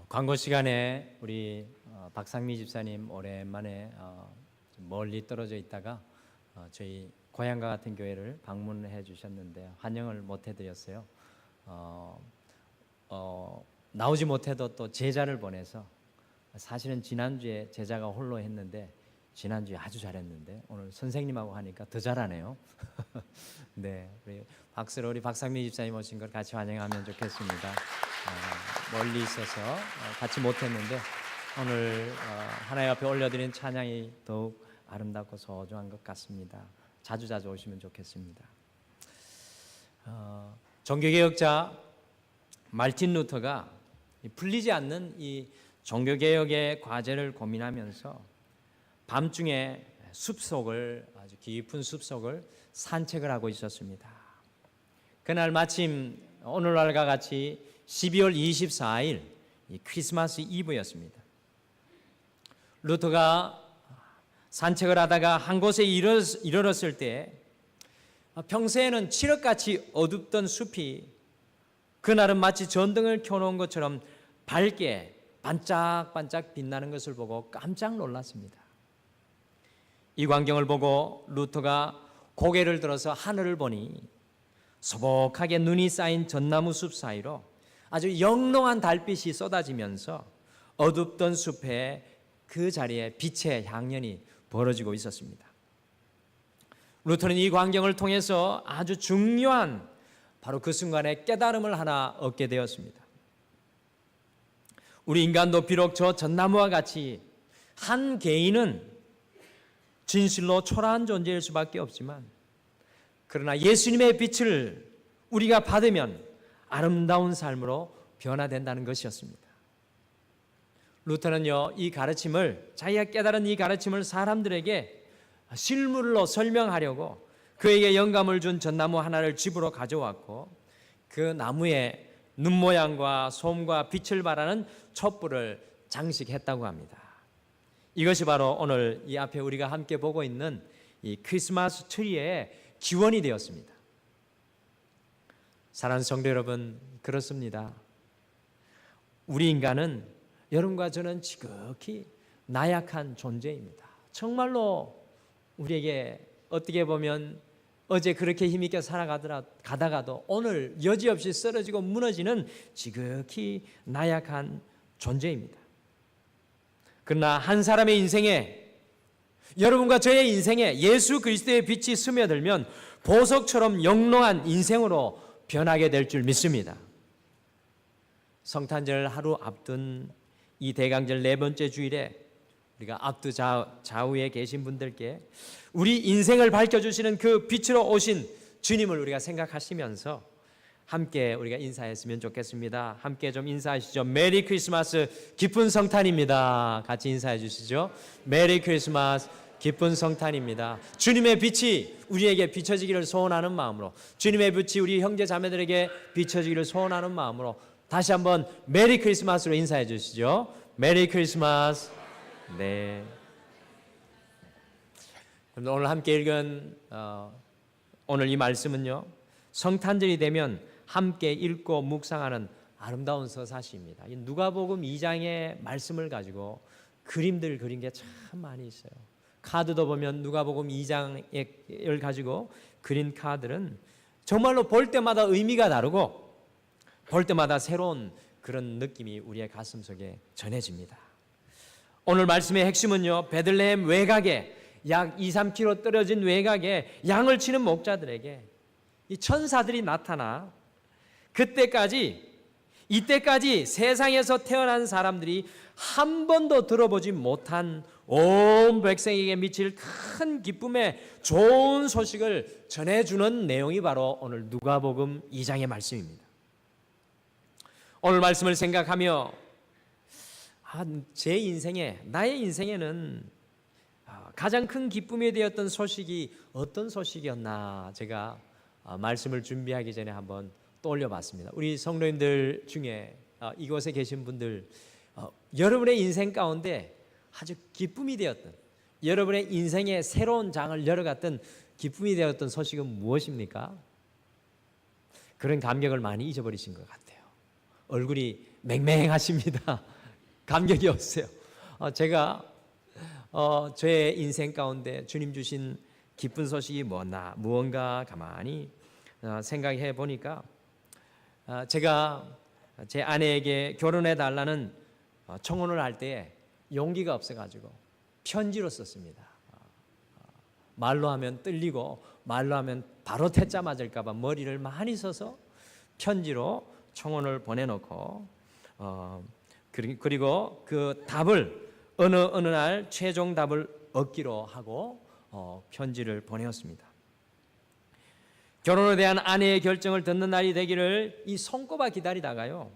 광고 시간에 우리 박상미 집사님 오랜만에 좀 멀리 떨어져 있다가 저희 고향과 같은 교회를 방문해 주셨는데 환영을 못 해드렸어요. 나오지 못해도 또 제자를 보내서 사실은 지난주에 제자가 홀로 했는데 지난주에 아주 잘했는데 오늘 선생님하고 하니까 더 잘하네요. 네, 우리 박수로 우리 박상미 집사님 오신 걸 같이 환영하면 좋겠습니다. 멀리 있어서 같이 못했는데 오늘 하나님 앞에 올려드린 찬양이 더욱 아름답고 소중한 것 같습니다. 자주자주 오시면 좋겠습니다. 종교개혁자 말틴 루터가 풀리지 않는 이 종교개혁의 과제를 고민하면서 밤중에 숲속을 아주 깊은 숲속을 산책을 하고 있었습니다. 그날 마침 오늘날과 같이 12월 24일 크리스마스 이브였습니다. 루터가 산책을 하다가 한 곳에 이르렀을 때 평소에는 칠흑같이 어둡던 숲이 그날은 마치 전등을 켜놓은 것처럼 밝게 반짝반짝 빛나는 것을 보고 깜짝 놀랐습니다. 이 광경을 보고 루터가 고개를 들어서 하늘을 보니 소복하게 눈이 쌓인 전나무 숲 사이로 아주 영롱한 달빛이 쏟아지면서 어둡던 숲에 그 자리에 빛의 향연이 벌어지고 있었습니다. 루터는 이 광경을 통해서 아주 중요한 바로 그 순간에 깨달음을 하나 얻게 되었습니다. 우리 인간도 비록 저 전나무와 같이 한 개인은 진실로 초라한 존재일 수밖에 없지만 그러나 예수님의 빛을 우리가 받으면 아름다운 삶으로 변화된다는 것이었습니다. 루터는요, 이 가르침을 자기가 깨달은 이 가르침을 사람들에게 실물로 설명하려고 그에게 영감을 준 전나무 하나를 집으로 가져왔고 그 나무에 눈 모양과 솜과 빛을 발하는 촛불을 장식했다고 합니다. 이것이 바로 오늘 이 앞에 우리가 함께 보고 있는 이 크리스마스 트리의 기원이 되었습니다. 사랑하는 성도 여러분, 그렇습니다. 우리 인간은 여러분과 저는 지극히 나약한 존재입니다. 정말로 우리에게 어떻게 보면 어제 그렇게 힘있게 살아가다가도 오늘 여지없이 쓰러지고 무너지는 지극히 나약한 존재입니다. 그러나 한 사람의 인생에, 여러분과 저의 인생에 예수 그리스도의 빛이 스며들면 보석처럼 영롱한 인생으로 변하게 될 줄 믿습니다. 성탄절 하루 앞둔 이 대강절 네 번째 주일에 우리가 앞두 좌우에 계신 분들께 우리 인생을 밝혀주시는 그 빛으로 오신 주님을 우리가 생각하시면서 함께 우리가 인사했으면 좋겠습니다. 함께 좀 인사하시죠. 메리 크리스마스, 기쁜 성탄입니다. 같이 인사해 주시죠. 메리 크리스마스, 기쁜 성탄입니다. 주님의 빛이 우리에게 비춰지기를 소원하는 마음으로, 주님의 빛이 우리 형제 자매들에게 비춰지기를 소원하는 마음으로 다시 한번 메리 크리스마스로 인사해 주시죠. 메리 크리스마스. 네. 그럼 오늘 함께 읽은 오늘 이 말씀은요, 성탄절이 되면 함께 읽고 묵상하는 아름다운 서사시입니다. 누가복음 2장의 말씀을 가지고 그림들 그린 게 참 많이 있어요. 카드도 보면 누가복음 2장을 가지고 그린 카드는 정말로 볼 때마다 의미가 다르고 볼 때마다 새로운 그런 느낌이 우리의 가슴 속에 전해집니다. 오늘 말씀의 핵심은요, 베들레헴 외곽에 약 2-3km 떨어진 외곽에 양을 치는 목자들에게 이 천사들이 나타나 이때까지 세상에서 태어난 사람들이 한 번도 들어보지 못한 온 백성에게 미칠 큰 기쁨의 좋은 소식을 전해주는 내용이 바로 오늘 누가복음 2장의 말씀입니다. 오늘 말씀을 생각하며 제 인생에, 나의 인생에는 가장 큰 기쁨이 되었던 소식이 어떤 소식이었나 제가 말씀을 준비하기 전에 한번 떠올려 봤습니다. 우리 성도님들 중에 이곳에 계신 분들, 여러분의 인생 가운데 아주 기쁨이 되었던, 여러분의 인생의 새로운 장을 열어갔던 기쁨이 되었던 소식은 무엇입니까? 그런 감격을 많이 잊어버리신 것 같아요. 얼굴이 맹맹하십니다. 감격이 없어요. 제가 제 인생 가운데 주님 주신 기쁜 소식이 무언가 가만히 생각해 보니까 제가 제 아내에게 결혼해 달라는 청혼을 할 때 용기가 없어가지고 편지로 썼습니다. 말로 하면 떨리고 말로 하면 바로 퇴짜 맞을까봐 머리를 많이 써서 편지로 청혼을 보내놓고 그리고 그 답을 어느 날 최종 답을 얻기로 하고 편지를 보내었습니다. 결혼에 대한 아내의 결정을 듣는 날이 되기를 이 손꼽아 기다리다가요,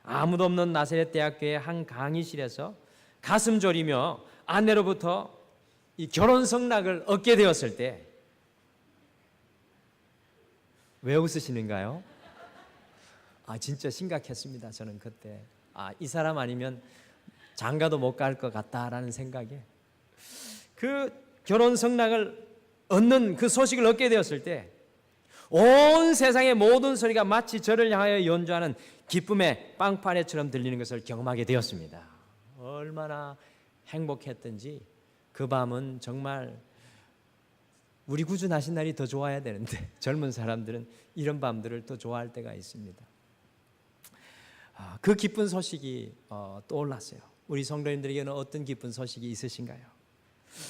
아무도 없는 나사렛 대학교의 한 강의실에서 가슴 졸이며 아내로부터 이 결혼 성락을 얻게 되었을 때, 왜 웃으시는가요? 진짜 심각했습니다. 저는 그때 이 사람 아니면 장가도 못 갈 것 같다라는 생각에, 그 결혼 성락을 얻는 그 소식을 얻게 되었을 때 온 세상의 모든 소리가 마치 저를 향하여 연주하는 기쁨의 빵파레처럼 들리는 것을 경험하게 되었습니다. 얼마나 행복했던지 그 밤은 정말, 우리 구주나신 날이 더 좋아야 되는데 젊은 사람들은 이런 밤들을 더 좋아할 때가 있습니다. 그 기쁜 소식이 떠올랐어요. 우리 성도님들에게는 어떤 기쁜 소식이 있으신가요?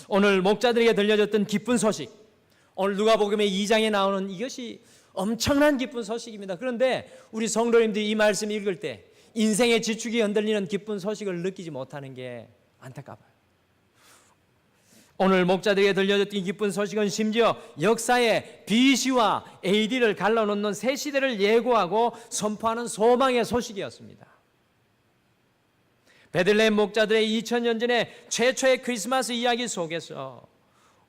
오늘 목자들에게 들려줬던 기쁜 소식, 오늘 누가복음의 2장에 나오는 이것이 엄청난 기쁜 소식입니다. 그런데 우리 성도님들이 이 말씀 읽을 때 인생의 지축이 흔들리는 기쁜 소식을 느끼지 못하는 게 안타까워요. 오늘 목자들에게 들려줬던 이 기쁜 소식은 심지어 역사의 BC와 AD를 갈라놓는 새 시대를 예고하고 선포하는 소망의 소식이었습니다. 베들레헴 목자들의 2000년 전의 최초의 크리스마스 이야기 속에서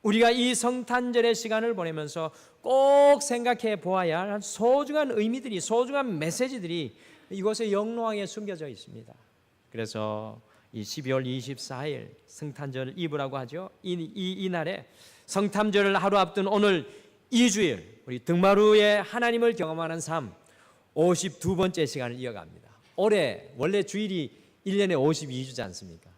우리가 이 성탄절의 시간을 보내면서 꼭 생각해 보아야 할 소중한 의미들이, 소중한 메시지들이 이곳에 영롱하게 숨겨져 있습니다. 그래서 이 12월 24일 성탄절 이브라고 하죠. 이 날에 성탄절을 하루 앞둔 오늘 2주일 우리 등마루의 하나님을 경험하는 삶 52번째 시간을 이어갑니다. 올해 원래 주일이 1년에 52주지 않습니까?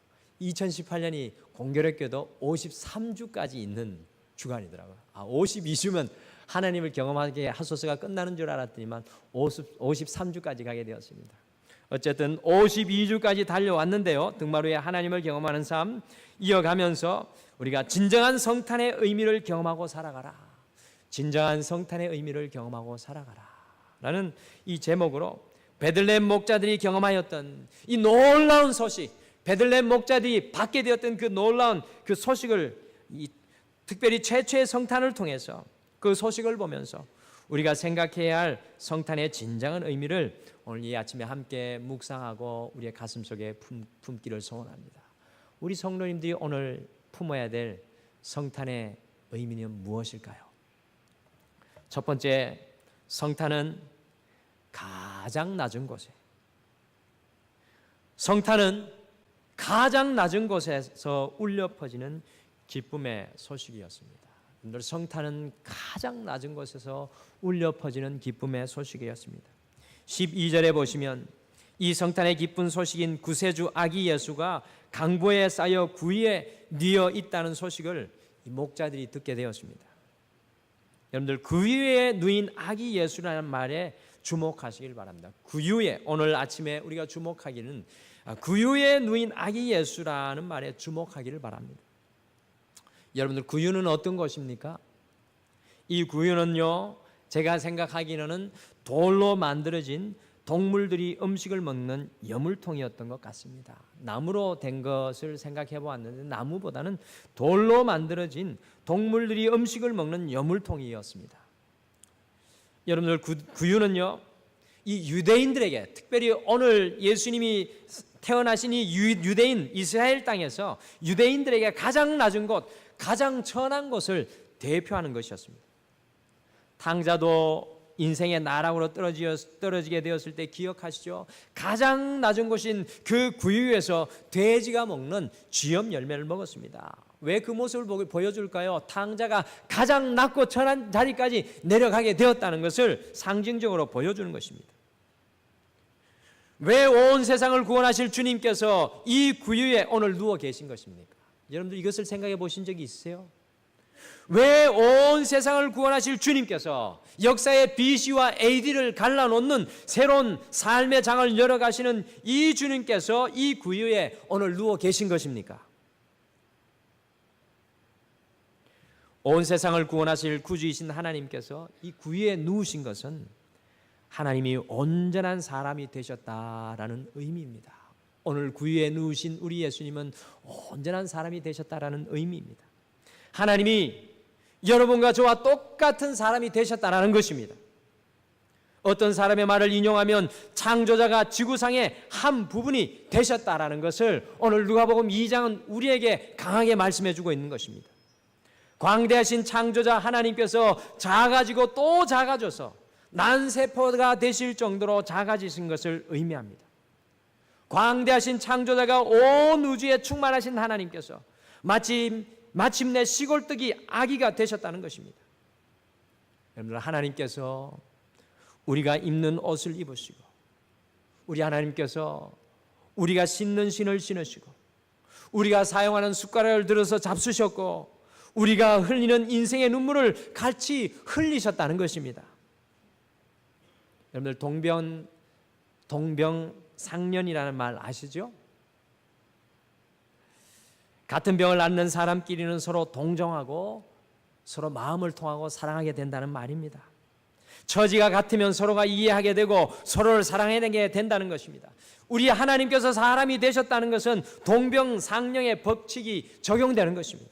2018년이 공교롭게도 53주까지 있는 주간이더라고요. 52주면 하나님을 경험하게 하소서가 끝나는 줄 알았더니만 53주까지 가게 되었습니다. 어쨌든 52주까지 달려왔는데요, 등마루에 하나님을 경험하는 삶 이어가면서 우리가 진정한 성탄의 의미를 경험하고 살아가라, 진정한 성탄의 의미를 경험하고 살아가라 라는 이 제목으로 베들레헴 목자들이 경험하였던 이 놀라운 소식, 베들레헴 목자들이 받게 되었던 그 놀라운 그 소식을, 특별히 최초의 성탄을 통해서 그 소식을 보면서 우리가 생각해야 할 성탄의 진정한 의미를 오늘 이 아침에 함께 묵상하고 우리의 가슴 속에 품기를 소원합니다. 우리 성도님들이 오늘 품어야 될 성탄의 의미는 무엇일까요? 첫 번째, 성탄은 가장 낮은 곳에, 성탄은 가장 낮은 곳에서 울려 퍼지는 기쁨의 소식이었습니다. 여러분들, 성탄은 가장 낮은 곳에서 울려 퍼지는 기쁨의 소식이었습니다. 12절에 보시면 이 성탄의 기쁜 소식인 구세주 아기 예수가 강보에 쌓여 구유에 뉘어 있다는 소식을 이 목자들이 듣게 되었습니다. 여러분들, 구유에 누인 아기 예수라는 말에 주목하시길 바랍니다. 구유에, 오늘 아침에 우리가 주목하기는 구유에 누인 아기 예수라는 말에 주목하기를 바랍니다. 여러분들, 구유는 어떤 것입니까? 이 구유는요, 제가 생각하기로는 돌로 만들어진 동물들이 음식을 먹는 여물통이었던 것 같습니다. 나무로 된 것을 생각해 보았는데 나무보다는 돌로 만들어진 동물들이 음식을 먹는 여물통이었습니다. 여러분들, 구유는요, 이 유대인들에게, 특별히 오늘 예수님이 태어나신 이 유대인 이스라엘 땅에서 유대인들에게 가장 낮은 곳, 가장 천한 곳을 대표하는 것이었습니다. 탕자도 인생의 나락으로 떨어지게 되었을 때 기억하시죠? 가장 낮은 곳인 그 구유에서 돼지가 먹는 쥐염 열매를 먹었습니다. 왜 그 모습을 보여줄까요? 탕자가 가장 낮고 천한 자리까지 내려가게 되었다는 것을 상징적으로 보여주는 것입니다. 왜 온 세상을 구원하실 주님께서 이 구유에 오늘 누워 계신 것입니까? 여러분들 이것을 생각해 보신 적이 있으세요? 왜 온 세상을 구원하실 주님께서 역사의 BC와 AD를 갈라놓는 새로운 삶의 장을 열어가시는 이 주님께서 이 구유에 오늘 누워 계신 것입니까? 온 세상을 구원하실 구주이신 하나님께서 이 구유에 누우신 것은 하나님이 온전한 사람이 되셨다라는 의미입니다. 오늘 구유에 누우신 우리 예수님은 온전한 사람이 되셨다라는 의미입니다. 하나님이 여러분과 저와 똑같은 사람이 되셨다라는 것입니다. 어떤 사람의 말을 인용하면 창조자가 지구상의 한 부분이 되셨다라는 것을 오늘 누가복음 2장은 우리에게 강하게 말씀해 주고 있는 것입니다. 광대하신 창조자 하나님께서 작아지고 또 작아져서 난세포가 되실 정도로 작아지신 것을 의미합니다. 광대하신 창조자가 온 우주에 충만하신 하나님께서 마침내 시골뜨기 아기가 되셨다는 것입니다. 여러분들, 하나님께서 우리가 입는 옷을 입으시고, 우리 하나님께서 우리가 신는 신을 신으시고, 우리가 사용하는 숟가락을 들어서 잡수셨고, 우리가 흘리는 인생의 눈물을 같이 흘리셨다는 것입니다. 여러분들, 동병상련이라는 말 아시죠? 같은 병을 앓는 사람끼리는 서로 동정하고 서로 마음을 통하고 사랑하게 된다는 말입니다. 처지가 같으면 서로가 이해하게 되고 서로를 사랑하게 된다는 것입니다. 우리 하나님께서 사람이 되셨다는 것은 동병상련의 법칙이 적용되는 것입니다.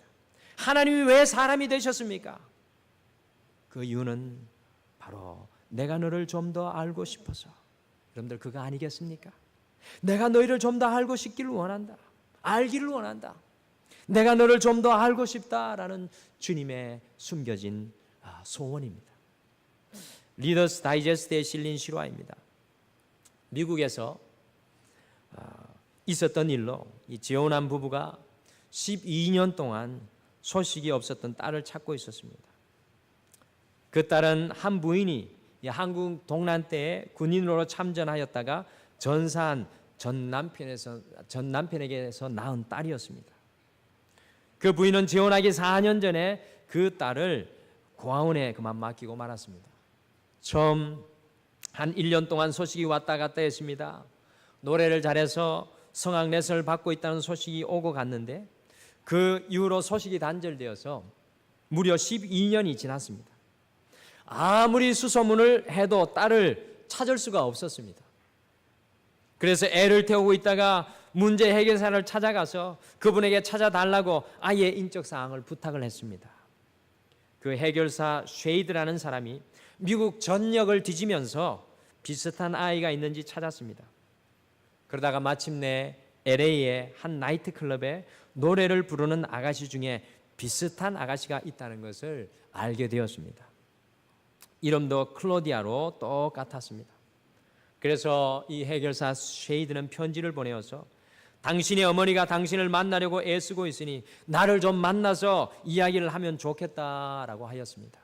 하나님이 왜 사람이 되셨습니까? 그 이유는 바로 내가 너를 좀 더 알고 싶어서. 여러분들, 그거 아니겠습니까? 내가 너희를 좀 더 알고 싶기를 원한다. 알기를 원한다. 내가 너를 좀 더 알고 싶다라는 주님의 숨겨진 소원입니다. 리더스 다이제스트에 실린 실화입니다. 미국에서 있었던 일로 이 재혼한 부부가 12년 동안 소식이 없었던 딸을 찾고 있었습니다. 그 딸은 한 부인이 한국 동란 때에 군인으로 참전하였다가 전사한 전 남편에게서 낳은 딸이었습니다. 그 부인은 재혼하기 4년 전에 그 딸을 고아원에 그만 맡기고 말았습니다. 처음 한 1년 동안 소식이 왔다 갔다 했습니다. 노래를 잘해서 성악 레슨을 받고 있다는 소식이 오고 갔는데 그 이후로 소식이 단절되어서 무려 12년이 지났습니다. 아무리 수소문을 해도 딸을 찾을 수가 없었습니다. 그래서 애를 태우고 있다가 문제 해결사를 찾아가서 그분에게 찾아달라고 아이의 인적 사항을 부탁을 했습니다. 그 해결사 쉐이드라는 사람이 미국 전역을 뒤지면서 비슷한 아이가 있는지 찾았습니다. 그러다가 마침내 LA의 한 나이트클럽에 노래를 부르는 아가씨 중에 비슷한 아가씨가 있다는 것을 알게 되었습니다. 이름도 클로디아로 똑같았습니다. 그래서 이 해결사 쉐이드는 편지를 보내어서 당신의 어머니가 당신을 만나려고 애쓰고 있으니 나를 좀 만나서 이야기를 하면 좋겠다라고 하였습니다.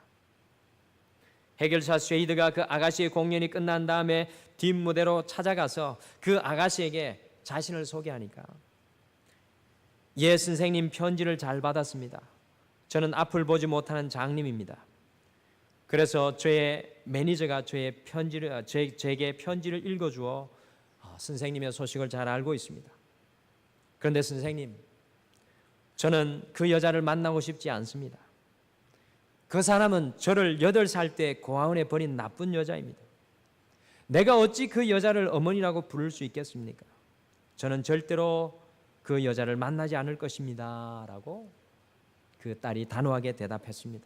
해결사 쉐이드가 그 아가씨의 공연이 끝난 다음에 뒷무대로 찾아가서 그 아가씨에게 자신을 소개하니까 예 선생님, 편지를 잘 받았습니다. 저는 앞을 보지 못하는 장님입니다. 그래서 저의 매니저가 제게 편지를 읽어주어 선생님의 소식을 잘 알고 있습니다. 그런데 선생님, 저는 그 여자를 만나고 싶지 않습니다. 그 사람은 저를 8살 때 고아원에 버린 나쁜 여자입니다. 내가 어찌 그 여자를 어머니라고 부를 수 있겠습니까? 저는 절대로 그 여자를 만나지 않을 것입니다 라고 그 딸이 단호하게 대답했습니다.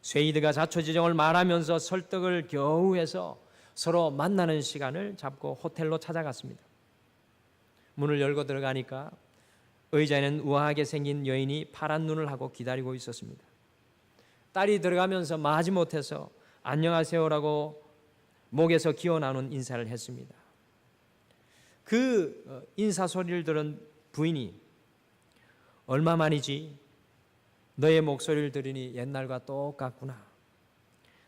쉐이드가 자초지종을 말하면서 설득을 겨우 해서 서로 만나는 시간을 잡고 호텔로 찾아갔습니다. 문을 열고 들어가니까 의자에는 우아하게 생긴 여인이 파란 눈을 하고 기다리고 있었습니다. 딸이 들어가면서 마지못해서 안녕하세요라고 목에서 기어 나오는 인사를 했습니다. 그 인사 소리를 들은 부인이 얼마 만이지? 너의 목소리를 들으니 옛날과 똑같구나.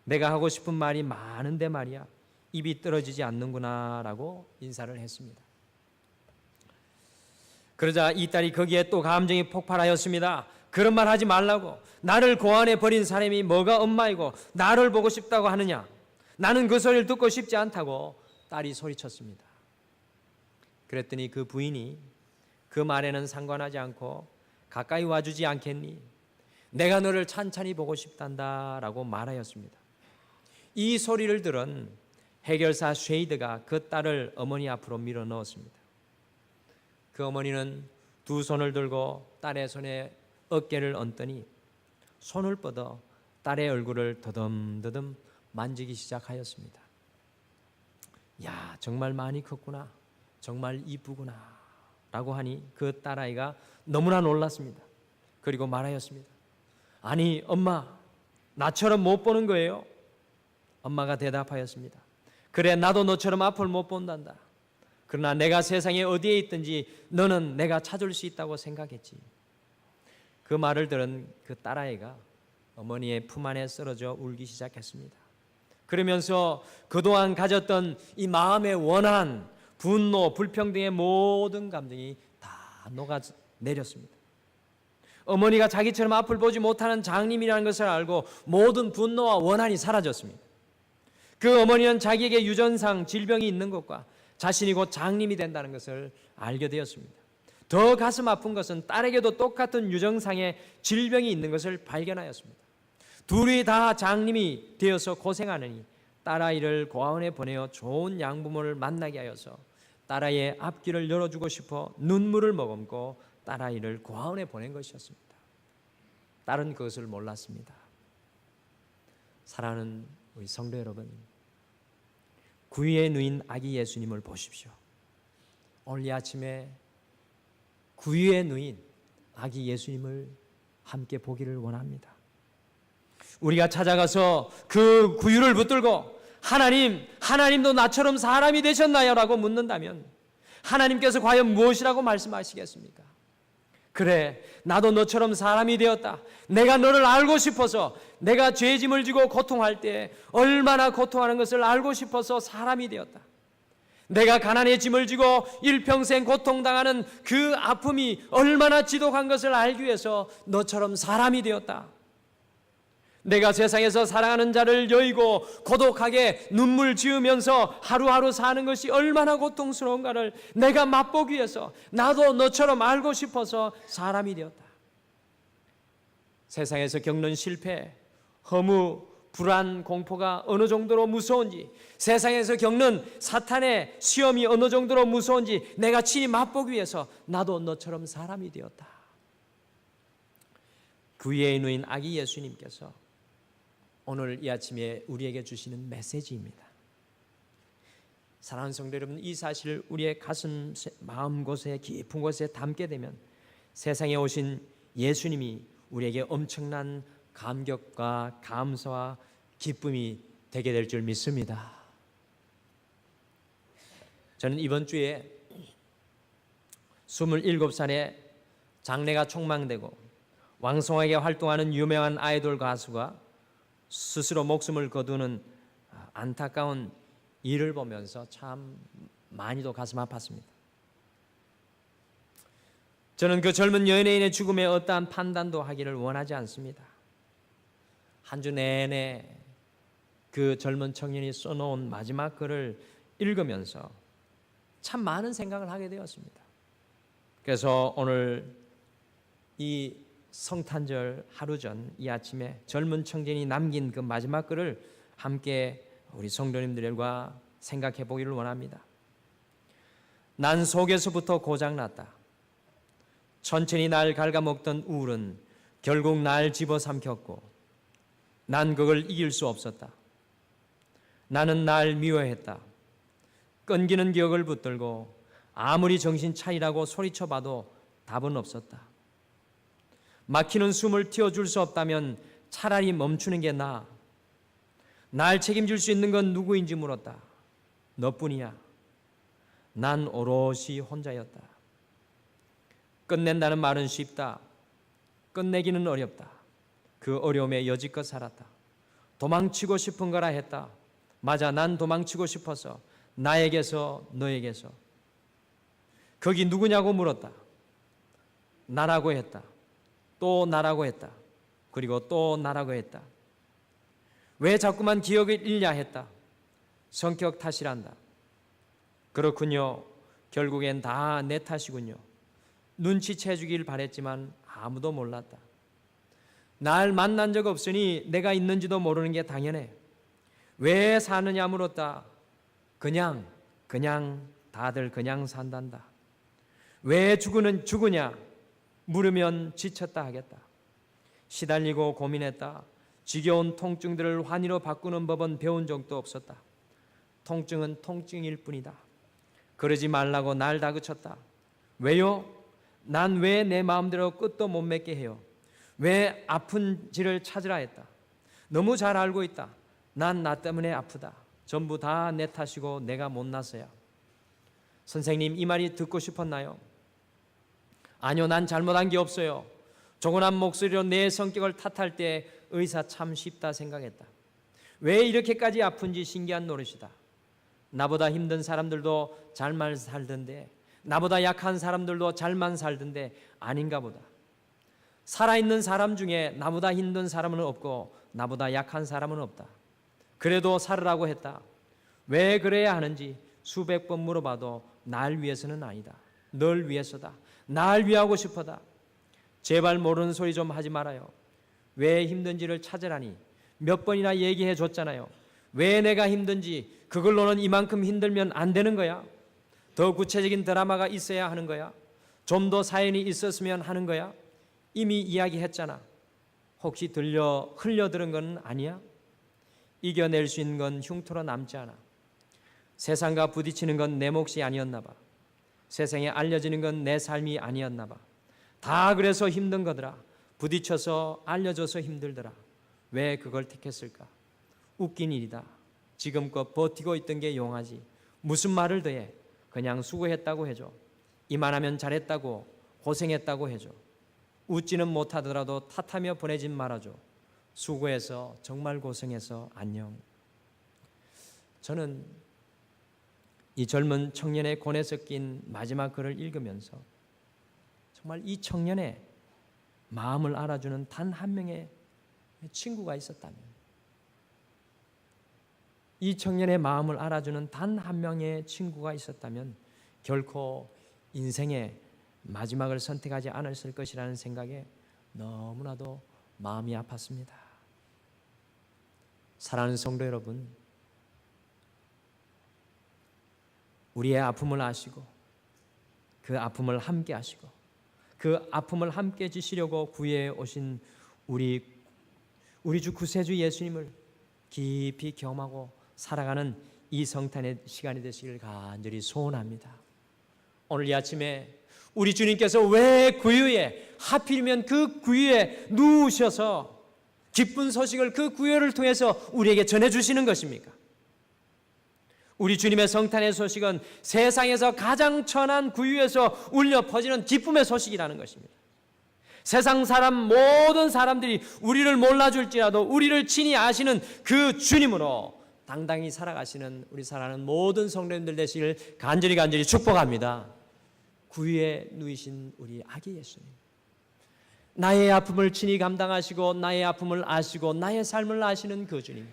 내가 하고 싶은 말이 많은데 말이야. 입이 떨어지지 않는구나라고 인사를 했습니다. 그러자 이 딸이 거기에 또 감정이 폭발하였습니다. 그런 말 하지 말라고. 나를 고아원에 버린 사람이 뭐가 엄마이고 나를 보고 싶다고 하느냐. 나는 그 소리를 듣고 싶지 않다고 딸이 소리쳤습니다. 그랬더니 그 부인이 그 말에는 상관하지 않고 가까이 와주지 않겠니? 내가 너를 찬찬히 보고 싶단다 라고 말하였습니다. 이 소리를 들은 해결사 쉐이드가 그 딸을 어머니 앞으로 밀어 넣었습니다. 그 어머니는 두 손을 들고 딸의 손에 어깨를 얹더니 손을 뻗어 딸의 얼굴을 더듬더듬 만지기 시작하였습니다. 야, 정말 많이 컸구나. 정말 이쁘구나 라고 하니 그 딸아이가 너무나 놀랐습니다. 그리고 말하였습니다. 아니 엄마, 나처럼 못 보는 거예요? 엄마가 대답하였습니다. 그래, 나도 너처럼 앞을 못 본단다. 그러나 내가 세상에 어디에 있든지 너는 내가 찾을 수 있다고 생각했지. 그 말을 들은 그 딸아이가 어머니의 품 안에 쓰러져 울기 시작했습니다. 그러면서 그동안 가졌던 이 마음의 원한, 분노, 불평등의 모든 감정이 다 녹아내렸습니다. 어머니가 자기처럼 앞을 보지 못하는 장님이라는 것을 알고 모든 분노와 원한이 사라졌습니다. 그 어머니는 자기에게 유전상 질병이 있는 것과 자신이 곧 장님이 된다는 것을 알게 되었습니다. 더 가슴 아픈 것은 딸에게도 똑같은 유전상의 질병이 있는 것을 발견하였습니다. 둘이 다 장님이 되어서 고생하느니 딸아이를 고아원에 보내어 좋은 양부모를 만나게 하여서 딸아이의 앞길을 열어주고 싶어 눈물을 머금고 딸아이를 고아원에 보낸 것이었습니다. 딸은 그것을 몰랐습니다. 사랑하는 우리 성도 여러분, 구유의 누인 아기 예수님을 보십시오. 오늘 이 아침에 구유의 누인 아기 예수님을 함께 보기를 원합니다. 우리가 찾아가서 그 구유를 붙들고 하나님도 나처럼 사람이 되셨나요? 라고 묻는다면 하나님께서 과연 무엇이라고 말씀하시겠습니까? 그래, 나도 너처럼 사람이 되었다. 내가 너를 알고 싶어서, 내가 죄짐을 지고 고통할 때 얼마나 고통하는 것을 알고 싶어서 사람이 되었다. 내가 가난의 짐을 지고 일평생 고통당하는 그 아픔이 얼마나 지독한 것을 알기 위해서 너처럼 사람이 되었다. 내가 세상에서 사랑하는 자를 여의고 고독하게 눈물 지으면서 하루하루 사는 것이 얼마나 고통스러운가를 내가 맛보기 위해서 나도 너처럼 알고 싶어서 사람이 되었다. 세상에서 겪는 실패, 허무, 불안, 공포가 어느 정도로 무서운지, 세상에서 겪는 사탄의 시험이 어느 정도로 무서운지 내가 친히 맛보기 위해서 나도 너처럼 사람이 되었다. 구유의 누인 아기 예수님께서 오늘 이 아침에 우리에게 주시는 메시지입니다. 사랑하는 성도 여러분, 이 사실을 우리의 가슴, 마음 곳에 깊은 곳에 담게 되면 세상에 오신 예수님이 우리에게 엄청난 감격과 감사와 기쁨이 되게 될 줄 믿습니다. 저는 이번 주에 27살에 장래가 촉망되고 왕성하게 활동하는 유명한 아이돌 가수가 스스로 목숨을 거두는 안타까운 일을 보면서 참 많이도 가슴 아팠습니다. 저는 그 젊은 연예인의 죽음에 어떠한 판단도 하기를 원하지 않습니다. 한 주 내내 그 젊은 청년이 써놓은 마지막 글을 읽으면서 참 많은 생각을 하게 되었습니다. 그래서 오늘 이 성탄절 하루 전 이 아침에 젊은 청년이 남긴 그 마지막 글을 함께 우리 성도님들과 생각해 보기를 원합니다. 난 속에서부터 고장났다. 천천히 날 갉아먹던 우울은 결국 날 집어삼켰고 난 그걸 이길 수 없었다. 나는 날 미워했다. 끈기는 기억을 붙들고 아무리 정신 차리라고 소리쳐봐도 답은 없었다. 막히는 숨을 틔워줄 수 없다면 차라리 멈추는 게 나아. 날 책임질 수 있는 건 누구인지 물었다. 너뿐이야. 난 오롯이 혼자였다. 끝낸다는 말은 쉽다. 끝내기는 어렵다. 그 어려움에 여지껏 살았다. 도망치고 싶은 거라 했다. 맞아, 난 도망치고 싶어서 나에게서 너에게서. 거기 누구냐고 물었다. 나라고 했다. 또 나라고 했다. 그리고 또 나라고 했다. 왜 자꾸만 기억을 잃냐 했다. 성격 탓이란다. 그렇군요. 결국엔 다 내 탓이군요. 눈치채 주길 바랬지만 아무도 몰랐다. 날 만난 적 없으니 내가 있는지도 모르는 게 당연해. 왜 사느냐 물었다. 그냥 다들 그냥 산단다. 왜 죽으냐 물으면 지쳤다 하겠다. 시달리고 고민했다. 지겨운 통증들을 환희로 바꾸는 법은 배운 적도 없었다. 통증은 통증일 뿐이다. 그러지 말라고 날 다그쳤다. 왜요? 난 왜 내 마음대로 끝도 못 맺게 해요? 왜 아픈지를 찾으라 했다. 너무 잘 알고 있다. 난 나 때문에 아프다. 전부 다 내 탓이고 내가 못나서야. 선생님, 이 말이 듣고 싶었나요? 아니요, 난 잘못한 게 없어요. 조곤한 목소리로 내 성격을 탓할 때 의사 참 쉽다 생각했다. 왜 이렇게까지 아픈지 신기한 노릇이다. 나보다 힘든 사람들도 잘만 살던데, 나보다 약한 사람들도 잘만 살던데 아닌가 보다. 살아있는 사람 중에 나보다 힘든 사람은 없고 나보다 약한 사람은 없다. 그래도 살으라고 했다. 왜 그래야 하는지 수백 번 물어봐도 날 위해서는 아니다. 널 위해서다. 날 위하고 싶어다. 제발 모르는 소리 좀 하지 말아요. 왜 힘든지를 찾으라니 몇 번이나 얘기해 줬잖아요. 왜 내가 힘든지, 그걸로는 이만큼 힘들면 안 되는 거야? 더 구체적인 드라마가 있어야 하는 거야? 좀 더 사연이 있었으면 하는 거야? 이미 이야기했잖아. 혹시 흘려 들은 건 아니야? 이겨낼 수 있는 건 흉터로 남지 않아. 세상과 부딪히는 건 내 몫이 아니었나 봐. 세상에 알려지는 건 내 삶이 아니었나 봐. 다 그래서 힘든 거더라. 부딪혀서 알려줘서 힘들더라. 왜 그걸 택했을까? 웃긴 일이다. 지금껏 버티고 있던 게 용하지. 무슨 말을 더해? 그냥 수고했다고 해줘. 이만하면 잘했다고, 고생했다고 해줘. 웃지는 못하더라도 탓하며 보내진 말아줘. 수고해서, 정말 고생해서 안녕. 저는 이 젊은 청년의 고뇌 섞인 마지막 글을 읽으면서 정말 이 청년의 마음을 알아주는 단 한 명의 친구가 있었다면, 이 청년의 마음을 알아주는 단 한 명의 친구가 있었다면 결코 인생의 마지막을 선택하지 않았을 것이라는 생각에 너무나도 마음이 아팠습니다. 사랑하는 성도 여러분, 우리의 아픔을 아시고 그 아픔을 함께 하시고 그 아픔을 함께 지시려고 구해 오신 우리 주 구세주 예수님을 깊이 경험하고 살아가는 이 성탄의 시간이 되시길 간절히 소원합니다. 오늘 이 아침에 우리 주님께서 왜 구유에, 하필이면 그 구유에 누우셔서 기쁜 소식을 그 구유를 통해서 우리에게 전해주시는 것입니까? 우리 주님의 성탄의 소식은 세상에서 가장 천한 구유에서 울려 퍼지는 기쁨의 소식이라는 것입니다. 세상 사람 모든 사람들이 우리를 몰라줄지라도 우리를 친히 아시는 그 주님으로 당당히 살아가시는 우리 사랑하는 모든 성도님들 되시길 간절히 축복합니다. 구유에 누이신 우리 아기 예수님, 나의 아픔을 친히 감당하시고 나의 아픔을 아시고 나의 삶을 아시는 그 주님,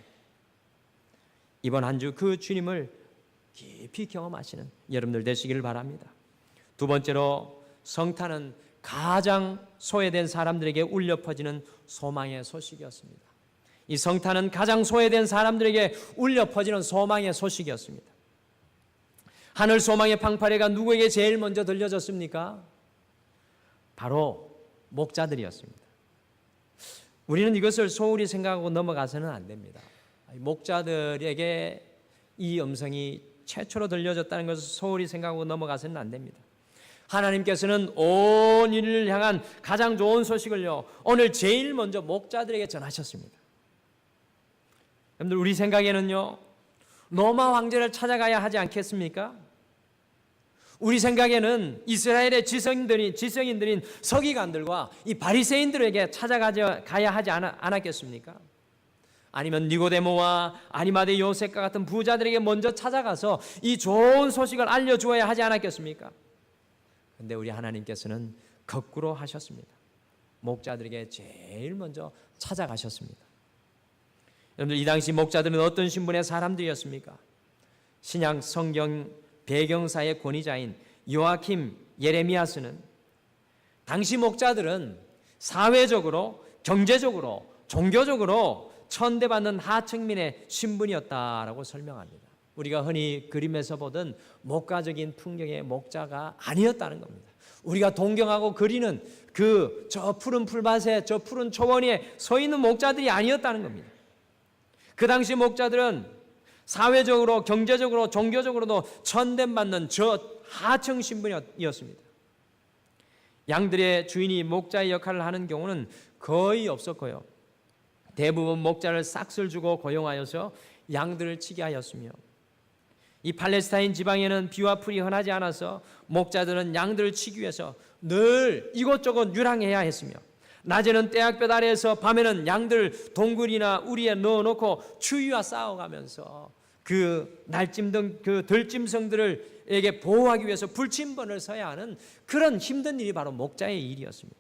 이번 한 주 그 주님을 깊이 경험하시는 여러분들 되시길 바랍니다. 두 번째로, 성탄은 가장 소외된 사람들에게 울려 퍼지는 소망의 소식이었습니다. 이 성탄은 가장 소외된 사람들에게 울려 퍼지는 소망의 소식이었습니다. 하늘 소망의 방파레가 누구에게 제일 먼저 들려졌습니까? 바로 목자들이었습니다. 우리는 이것을 소홀히 생각하고 넘어가서는 안 됩니다. 목자들에게 이 음성이 최초로 들려졌다는 것을 소홀히 생각하고 넘어가서는 안 됩니다. 하나님께서는 온 인류를 향한 가장 좋은 소식을요, 오늘 제일 먼저 목자들에게 전하셨습니다. 여러분들, 우리 생각에는요, 로마 황제를 찾아가야 하지 않겠습니까? 우리 생각에는 이스라엘의 지성인들인 서기관들과 이 바리새인들에게 찾아가야 하지 않았겠습니까? 아니면 니고데모와 아리마대 요셉과 같은 부자들에게 먼저 찾아가서 이 좋은 소식을 알려주어야 하지 않았겠습니까? 그런데 우리 하나님께서는 거꾸로 하셨습니다. 목자들에게 제일 먼저 찾아가셨습니다. 여러분들, 이 당시 목자들은 어떤 신분의 사람들이었습니까? 신약 성경 배경사의 권위자인 요아킴 예레미야스는 당시 목자들은 사회적으로, 경제적으로, 종교적으로 천대받는 하층민의 신분이었다라고 설명합니다. 우리가 흔히 그림에서 보던 목가적인 풍경의 목자가 아니었다는 겁니다. 우리가 동경하고 그리는 저 푸른 풀밭에, 저 푸른 초원 위에 서 있는 목자들이 아니었다는 겁니다. 그 당시 목자들은 사회적으로, 경제적으로, 종교적으로도 천대받는 저 하층 신분이었습니다. 양들의 주인이 목자의 역할을 하는 경우는 거의 없었고요. 대부분 목자를 싹쓸 주고 고용하여서 양들을 치게 하였으며, 이 팔레스타인 지방에는 비와 풀이 흔하지 않아서 목자들은 양들을 치기 위해서 늘 이곳저곳 유랑해야 했으며, 낮에는 떼약볕 아래에서, 밤에는 양들 동굴이나 우리에 넣어놓고 추위와 싸워가면서 그 날찜 그 들짐승들에게 보호하기 위해서 불침번을 서야 하는 그런 힘든 일이 바로 목자의 일이었습니다.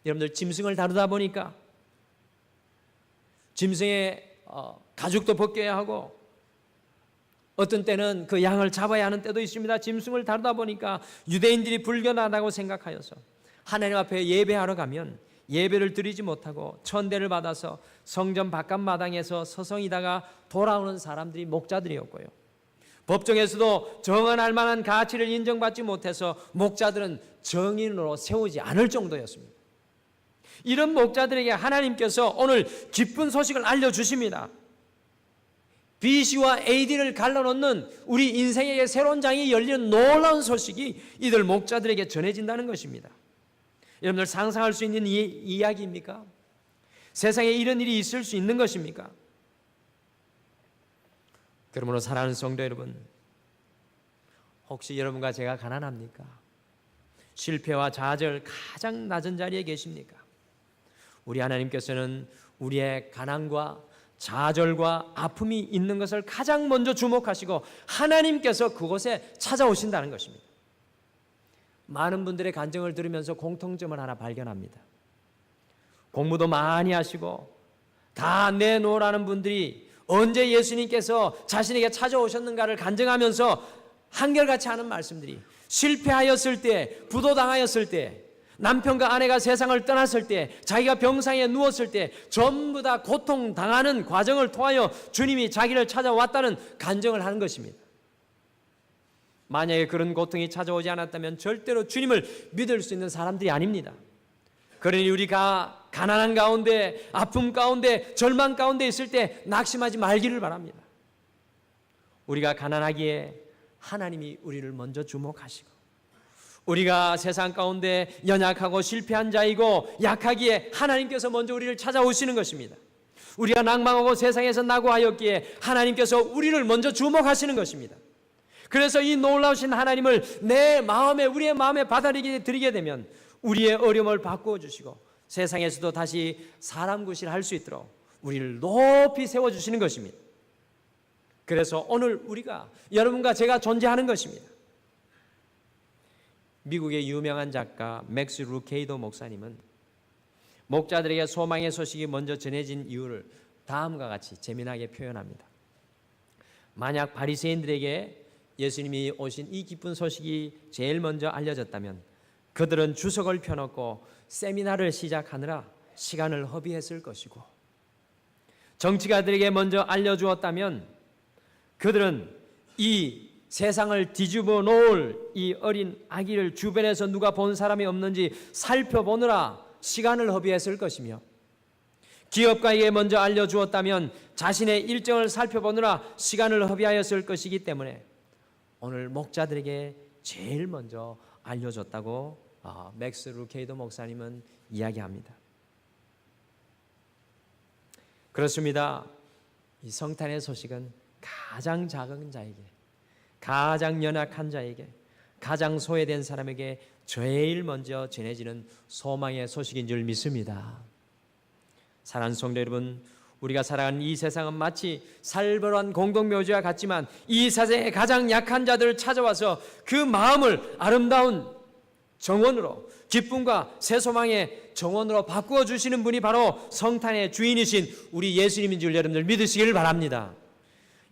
여러분들, 짐승을 다루다 보니까 짐승의 가죽도 벗겨야 하고, 어떤 때는 그 양을 잡아야 하는 때도 있습니다. 짐승을 다루다 보니까 유대인들이 불견하다고 생각하여서 하나님 앞에 예배하러 가면 예배를 드리지 못하고 천대를 받아서 성전 바깥 마당에서 서성이다가 돌아오는 사람들이 목자들이었고요. 법정에서도 정언할 만한 가치를 인정받지 못해서 목자들은 정인으로 세우지 않을 정도였습니다. 이런 목자들에게 하나님께서 오늘 기쁜 소식을 알려주십니다. BC와 AD를 갈라놓는 우리 인생에게 새로운 장이 열리는 놀라운 소식이 이들 목자들에게 전해진다는 것입니다. 여러분들, 상상할 수 있는 이야기입니까? 세상에 이런 일이 있을 수 있는 것입니까? 그러므로 사랑하는 성도 여러분, 혹시 여러분과 제가 가난합니까? 실패와 좌절 가장 낮은 자리에 계십니까? 우리 하나님께서는 우리의 가난과 좌절과 아픔이 있는 것을 가장 먼저 주목하시고 하나님께서 그곳에 찾아오신다는 것입니다. 많은 분들의 간증을 들으면서 공통점을 하나 발견합니다. 공부도 많이 하시고 다 내놓으라는 분들이 언제 예수님께서 자신에게 찾아오셨는가를 간증하면서 한결같이 하는 말씀들이, 실패하였을 때, 부도당하였을 때, 남편과 아내가 세상을 떠났을 때, 자기가 병상에 누웠을 때 전부 다 고통당하는 과정을 통하여 주님이 자기를 찾아왔다는 간증을 하는 것입니다. 만약에 그런 고통이 찾아오지 않았다면 절대로 주님을 믿을 수 있는 사람들이 아닙니다. 그러니 우리가 가난한 가운데, 아픔 가운데, 절망 가운데 있을 때 낙심하지 말기를 바랍니다. 우리가 가난하기에 하나님이 우리를 먼저 주목하시고, 우리가 세상 가운데 연약하고 실패한 자이고 약하기에 하나님께서 먼저 우리를 찾아오시는 것입니다. 우리가 낭망하고 세상에서 낙오하였기에 하나님께서 우리를 먼저 주목하시는 것입니다. 그래서 이 놀라우신 하나님을 내 마음에, 우리의 마음에 받아들이게 되면 우리의 어려움을 바꾸어 주시고 세상에서도 다시 사람 구실할 수 있도록 우리를 높이 세워주시는 것입니다. 그래서 오늘 우리가, 여러분과 제가 존재하는 것입니다. 미국의 유명한 작가 맥스 루케이도 목사님은 목자들에게 소망의 소식이 먼저 전해진 이유를 다음과 같이 재미나게 표현합니다. 만약 바리새인들에게 예수님이 오신 이 기쁜 소식이 제일 먼저 알려졌다면 그들은 주석을 펴놓고 세미나를 시작하느라 시간을 허비했을 것이고, 정치가들에게 먼저 알려주었다면 그들은 이 세상을 뒤집어 놓을 이 어린 아기를 주변에서 누가 본 사람이 없는지 살펴보느라 시간을 허비했을 것이며, 기업가에게 먼저 알려주었다면 자신의 일정을 살펴보느라 시간을 허비하였을 것이기 때문에 오늘 목자들에게 제일 먼저 알려줬다고 맥스 루케이도 목사님은 이야기합니다. 그렇습니다. 이 성탄의 소식은 가장 작은 자에게, 가장 연약한 자에게, 가장 소외된 사람에게 제일 먼저 전해지는 소망의 소식인 줄 믿습니다. 사랑하는 성도 여러분, 우리가 살아가는 이 세상은 마치 살벌한 공동묘지와 같지만 이 세상의 가장 약한 자들을 찾아와서 그 마음을 아름다운 정원으로, 기쁨과 새소망의 정원으로 바꾸어 주시는 분이 바로 성탄의 주인이신 우리 예수님인 줄 여러분들 믿으시길 바랍니다.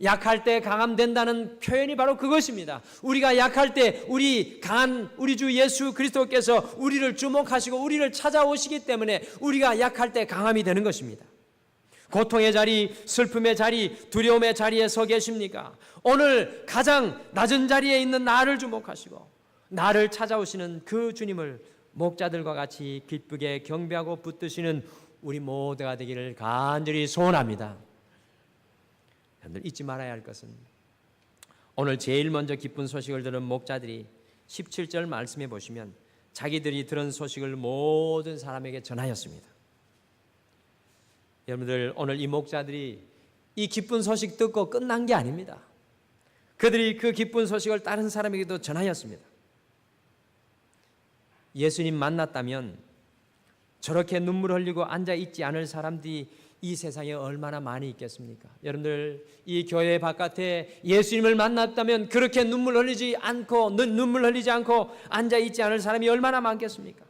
약할 때 강함 된다는 표현이 바로 그것입니다. 우리가 약할 때 우리 강한 우리 주 예수 그리스도께서 우리를 주목하시고 우리를 찾아오시기 때문에 우리가 약할 때 강함이 되는 것입니다. 고통의 자리, 슬픔의 자리, 두려움의 자리에 서 계십니까? 오늘 가장 낮은 자리에 있는 나를 주목하시고 나를 찾아오시는 그 주님을 목자들과 같이 기쁘게 경배하고 붙드시는 우리 모두가 되기를 간절히 소원합니다. 여러분들 잊지 말아야 할 것은 오늘 제일 먼저 기쁜 소식을 들은 목자들이 17절 말씀해 보시면 자기들이 들은 소식을 모든 사람에게 전하였습니다. 여러분들 오늘 이 목자들이 이 기쁜 소식 듣고 끝난 게 아닙니다. 그들이 그 기쁜 소식을 다른 사람에게도 전하였습니다. 예수님 만났다면 저렇게 눈물 흘리고 앉아있지 않을 사람들이 이 세상에 얼마나 많이 있겠습니까? 여러분들 이 교회 바깥에 예수님을 만났다면 그렇게 눈물 흘리지 않고 앉아있지 않을 사람이 얼마나 많겠습니까?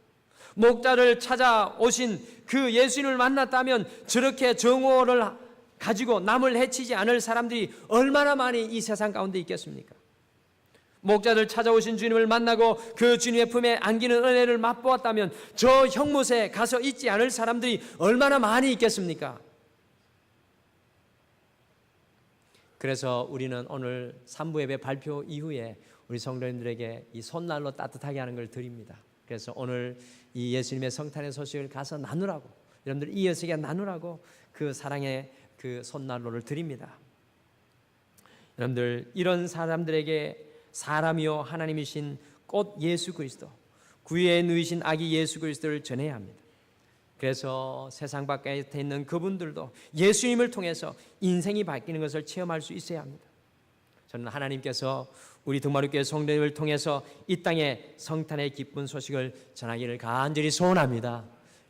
목자를 찾아오신 그 예수님을 만났다면 저렇게 정오를 가지고 남을 해치지 않을 사람들이 얼마나 많이 이 세상 가운데 있겠습니까? 목자들 찾아오신 주님을 만나고 그 주님의 품에 안기는 은혜를 맛보았다면 저 형못에 가서 있지 않을 사람들이 얼마나 많이 있겠습니까? 그래서 우리는 오늘 3부 예배 발표 이후에 우리 성도님들에게 이 손난로 따뜻하게 하는 걸 드립니다. 그래서 오늘 이 예수님의 성탄의 소식을 가서 나누라고, 여러분들 이어서게 나누라고 그 사랑의 그 손난로를 드립니다. 여러분들 이런 사람들에게 사람이요 하나님이신 꽃 예수 그리스도, 구유에 누이신 아기 예수 그리스도를 전해야 합니다. 그래서 세상 밖에 있는 그분들도 예수님을 통해서 인생이 바뀌는 것을 체험할 수 있어야 합니다. 저는 하나님께서 우리 등마루교회 성도님을 통해서 이 땅에 성탄의 기쁜 소식을 전하기를 간절히 소원합니다.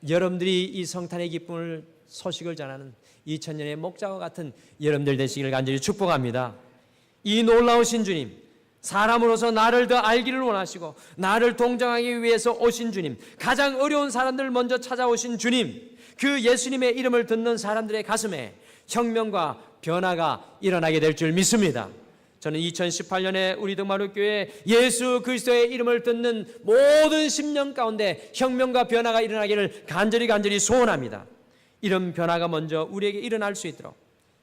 여러분들이 이 성탄의 기쁜 소식을 전하는 2000년의 목자와 같은 여러분들 되시기를 간절히 축복합니다. 이 놀라우신 주님, 사람으로서 나를 더 알기를 원하시고 나를 동정하기 위해서 오신 주님, 가장 어려운 사람들을 먼저 찾아오신 주님, 그 예수님의 이름을 듣는 사람들의 가슴에 혁명과 변화가 일어나게 될 줄 믿습니다. 저는 2018년에 우리 등마루교회 예수 그리스도의 이름을 듣는 모든 심령 가운데 혁명과 변화가 일어나기를 간절히 소원합니다. 이런 변화가 먼저 우리에게 일어날 수 있도록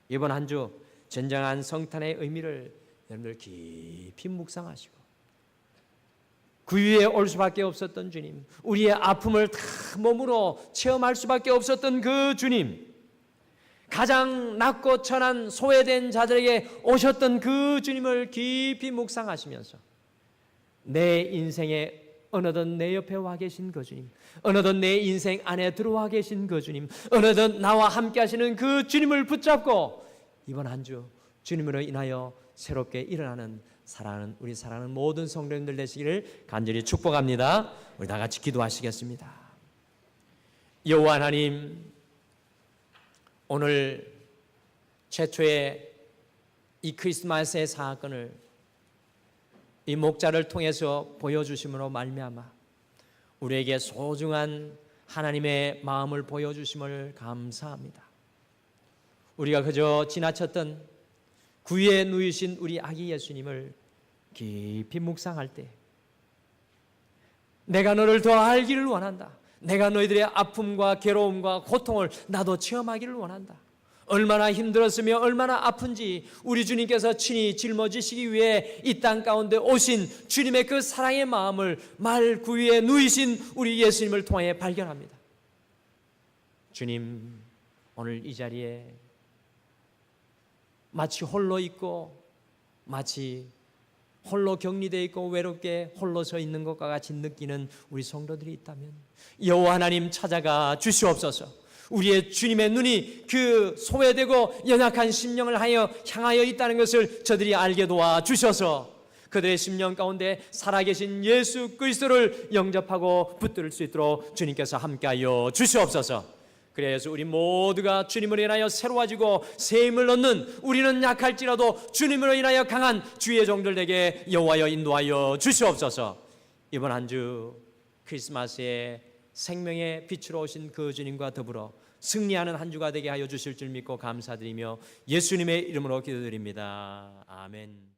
이번 한 주 진정한 성탄의 의미를 여러분들 깊이 묵상하시고 구유에 올 수밖에 없었던 주님, 우리의 아픔을 다 몸으로 체험할 수밖에 없었던 그 주님, 가장 낮고 천한 소외된 자들에게 오셨던 그 주님을 깊이 묵상하시면서 내 인생에 어느덧 내 옆에 와 계신 그 주님, 어느덧 내 인생 안에 들어와 계신 그 주님, 어느덧 나와 함께 하시는 그 주님을 붙잡고 이번 한 주 주님으로 인하여 새롭게 일어나는 우리 사랑하는 모든 성도님들 되시기를 간절히 축복합니다. 우리 다 같이 기도하시겠습니다. 여호와 하나님, 오늘 최초의 이 크리스마스의 사건을 이 목자를 통해서 보여주심으로 말미암아 우리에게 소중한 하나님의 마음을 보여주심을 감사합니다. 우리가 그저 지나쳤던 구유에 누이신 우리 아기 예수님을 깊이 묵상할 때 내가 너를 더 알기를 원한다. 내가 너희들의 아픔과 괴로움과 고통을 나도 체험하기를 원한다. 얼마나 힘들었으며 얼마나 아픈지 우리 주님께서 친히 짊어지시기 위해 이 땅 가운데 오신 주님의 그 사랑의 마음을 말 구유에 누이신 우리 예수님을 통해 발견합니다. 주님, 오늘 이 자리에 마치 홀로 있고 마치 홀로 격리되어 있고 외롭게 홀로 서 있는 것과 같이 느끼는 우리 성도들이 있다면 여호와 하나님 찾아가 주시옵소서. 우리의 주님의 눈이 그 소외되고 연약한 심령을 향하여 있다는 것을 저들이 알게 도와 주셔서 그들의 심령 가운데 살아계신 예수 그리스도를 영접하고 붙들 수 있도록 주님께서 함께하여 주시옵소서. 그래서 우리 모두가 주님을 인하여 새로워지고 새 힘을 얻는, 우리는 약할지라도 주님으로 인하여 강한 주의 종들 되게 여호와여 인도하여 주시옵소서. 이번 한 주 크리스마스에 생명의 빛으로 오신 그 주님과 더불어 승리하는 한 주가 되게 하여 주실 줄 믿고 감사드리며 예수님의 이름으로 기도드립니다. 아멘.